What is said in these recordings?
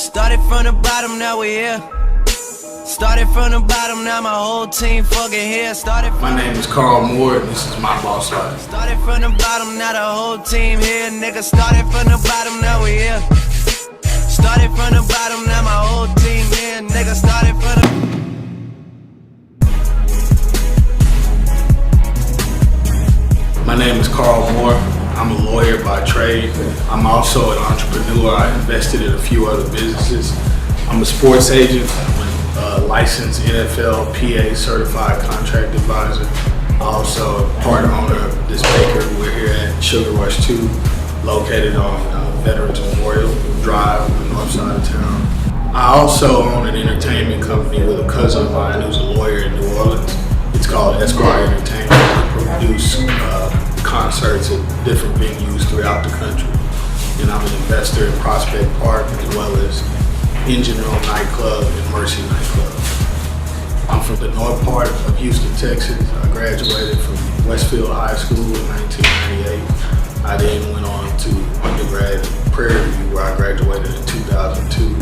Started from the bottom, now we here. Started from the bottom, now my whole team fucking here. My name is Carl Moore, and this is My Boss Life. Started from the bottom, now the whole team here. Nigga, started from the bottom, now we here. Started from the bottom, now my whole team here. Nigga, started from the... My name is Carl Moore. I'm a lawyer by trade. I'm also an entrepreneur. I invested in a few other businesses. I'm a sports agent. I'm a licensed NFL, PA certified contract advisor. I'm also a part owner of this bakery. We're here at Sugar Rush 2, located on Veterans Memorial Drive on the north side of town. I also own an entertainment company with a cousin of mine who's a lawyer in New Orleans. It's called Esquire Entertainment. We produce concerts at different venues throughout the country. And I'm an investor in Prospect Park as well as Engine Room Nightclub and Mercy Nightclub. I'm from the north part of Houston, Texas. I graduated from Westfield High School in 1998. I then went on to undergrad at Prairie View, where I graduated in 2002.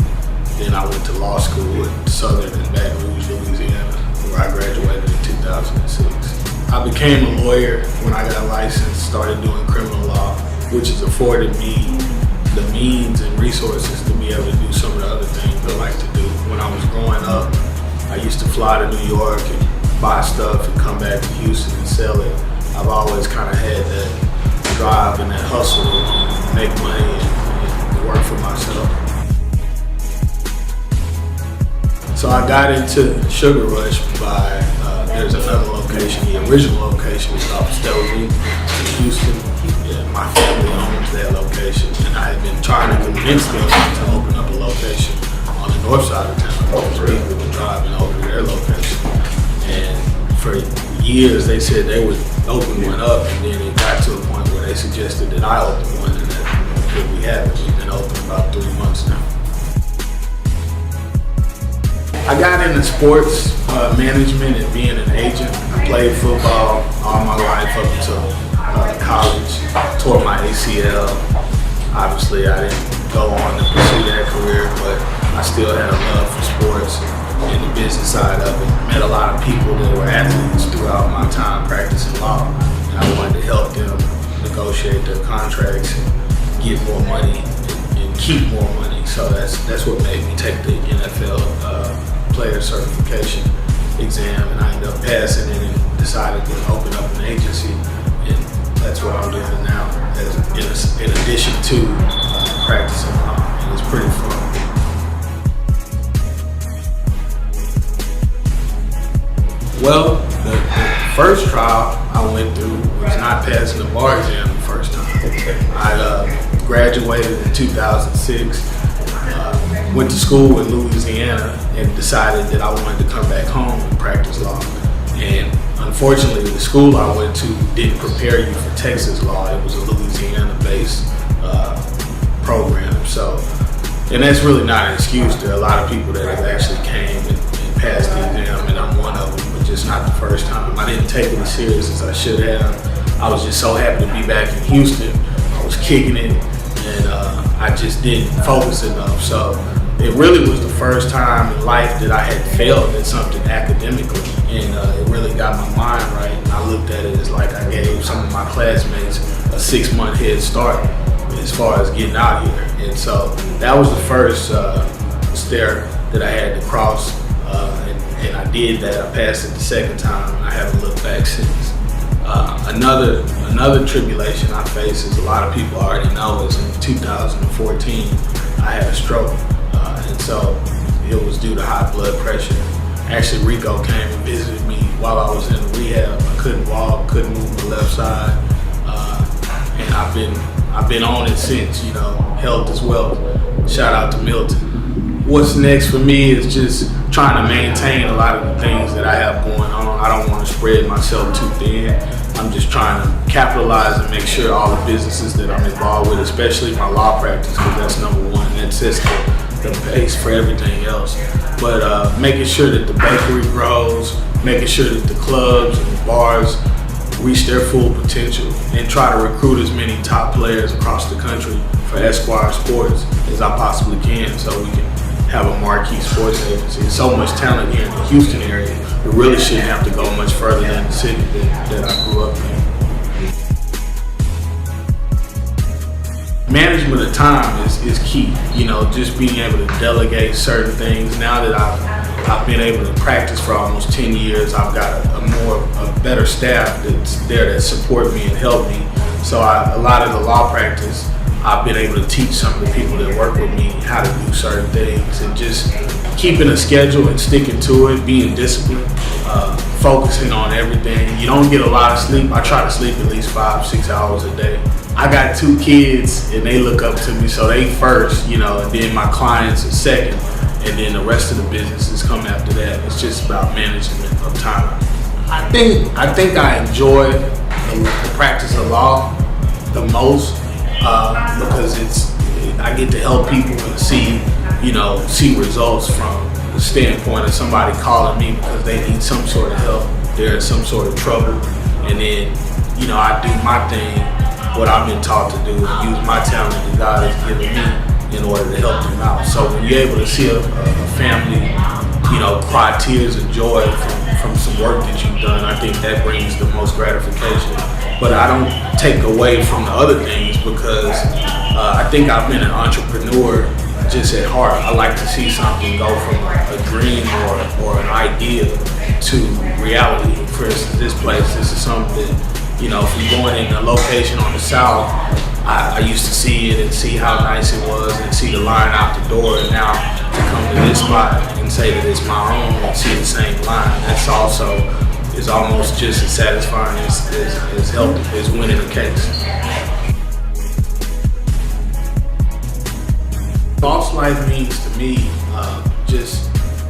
Then I went to law school at Southern in Baton Rouge, Louisiana, where I graduated in 2006. I became a lawyer when I got licensed, started doing criminal law, which has afforded me the means and resources to be able to do some of the other things I like to do. When I was growing up, I used to fly to New York and buy stuff and come back to Houston and sell it. I've always kind of had that drive and that hustle to make money and work for myself. So I got into Sugar Rush by, there's another location, the original location is off Stelzy in Houston. Yeah, my family owns that location, and I had been trying to convince them to open up a location on the north side of town because people were driving over to their location. And for years they said they would open one up, and then it got to a point where they suggested that I open one, and that we haven't. We've been open about 3 months now. I got into sports management and being an agent. I played football all my life up until college, tore my ACL. Obviously, I didn't go on to pursue that career, but I still had a love for sports and the business side of it. Met a lot of people that were athletes throughout my time practicing law, and I wanted to help them negotiate their contracts and get more money and keep more money. So that's what made me take the NFL player certification exam, and I ended up passing it and decided to open up an agency, and that's what I'm doing now in addition to practicing law, and it's pretty fun. Well, the first trial I went through was not passing the bar exam the first time. I graduated in 2006. Went to school in Louisiana and decided that I wanted to come back home and practice law. And unfortunately, the school I went to didn't prepare you for Texas law. It was a Louisiana-based program. So, and that's really not an excuse. There are a lot of people that have actually came and passed the exam, and I'm one of them, but just not the first time. I didn't take it as serious as I should have. I was just so happy to be back in Houston. I was kicking it, and I just didn't focus enough. So it really was the first time in life that I had failed at something academically, and it really got my mind right. And I looked at it as like I gave some of my classmates a 6-month head start as far as getting out here. And so that was the first stair that I had to cross, and I did that. I passed it the second time, and I haven't looked back since. Another tribulation I face, as a lot of people already know, is in 2014 I had a stroke, and so it was due to high blood pressure. Actually, Rico came and visited me while I was in rehab. I couldn't walk, couldn't move my left side, and I've been on it since. You know, health is wealth. Shout out to Milton. What's next for me is just trying to maintain a lot of the things that I have going on. I don't want to spread myself too thin. I'm just trying to capitalize and make sure all the businesses that I'm involved with, especially my law practice, because that's number one. That sets the pace for everything else. But making sure that the bakery grows, making sure that the clubs and the bars reach their full potential, and try to recruit as many top players across the country for Esquire Sports as I possibly can, so we can have a marquee sports agency. There's so much talent here in the Houston area. We really shouldn't have to go much further than the city that I grew up in. Management of time is key. You know, just being able to delegate certain things. Now that I've been able to practice for almost 10 years, I've got a better staff that's there that support me and help me. So a lot of the law practice, I've been able to teach some of the people that work with me how to do certain things, and just keeping a schedule and sticking to it, being disciplined, focusing on everything. You don't get a lot of sleep. I try to sleep at least 5-6 hours a day. I got 2 kids and they look up to me, so they first, you know, and then my clients are second, and then the rest of the businesses come after that. It's just about management of time. I think I enjoy the practice of law the most because I get to help people and see results from the standpoint of somebody calling me because they need some sort of help, they're in some sort of trouble, and then I do my thing, what I've been taught to do, and use my talent that God has given me in order to help them out. So when you're able to see a family, cry tears of joy from some work that you've done, I think that brings the most gratification. But I don't take away from the other things because I think I've been an entrepreneur just at heart. I like to see something go from a dream or an idea to reality. For instance, this is something that, if you're going in a location on the south, I used to see it and see how nice it was and see the line out the door, and now to come to this spot and say that it's my own and see the same line, that's also is almost just as satisfying as winning a case. Boss life means to me just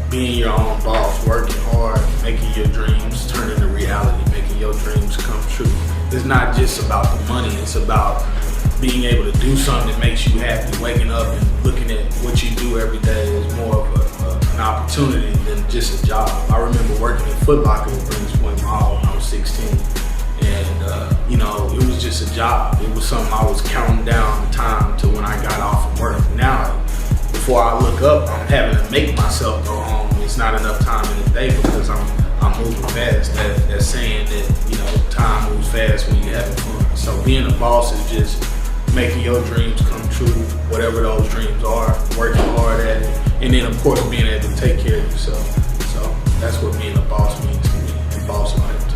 being your own boss, working hard, making your dreams turn into reality, making your dreams come true. It's not just about the money, it's about being able to do something that makes you happy. Waking up and looking at what you do every day is more of an opportunity than just a job. I remember working at Foot Locker with Brings Point Mall when I was 16, and it was just a job. It was something I was counting down the time to when I got off from work. Now, before I look up, I'm having to make myself go home. It's not enough time in the day because I'm moving fast. That saying that time moves fast when you're having fun. So being a boss is just making your dreams come true, whatever those dreams are, working hard at it, and then of course being able to take care of yourself. So that's what being a boss means to me, in boss life.